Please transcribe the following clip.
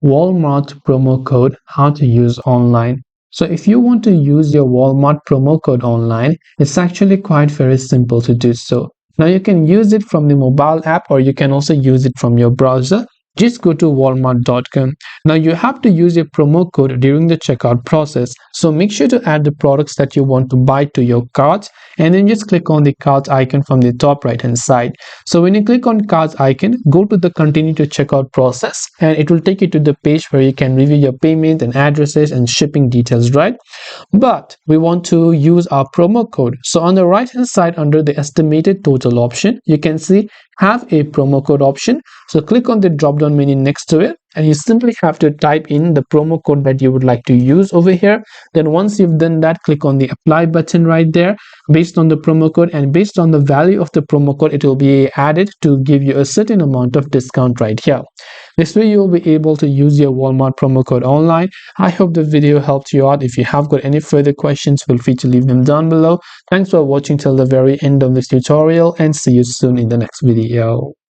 Walmart promo code, how to use online. So if you want to use your Walmart promo code online, it's actually quite very simple to do so. Now you can use it from the mobile app or you can also use it from your browser. Just go to walmart.com. Now you have to use your promo code during the checkout process. So make sure to add the products that you want to buy to your cart and then just click on the cart icon from the top right hand side. So when you click on cart icon, go to the continue to checkout process and it will take you to the page where you can review your payment and addresses and shipping details, right? But we want to use our promo code. So on the right hand side under the estimated total option, you can see have a promo code option. So click on the drop down menu next to it and you simply have to type in the promo code that you would like to use over here. Then once you've done that, click on the apply button right there based on the promo code, and based on the value of the promo code, it will be added to give you a certain amount of discount right here. This way you will be able to use your Walmart promo code online. I hope the video helped you out. If you have got any further questions, feel free to leave them down below. Thanks for watching till the very end of this tutorial and see you soon in the next video.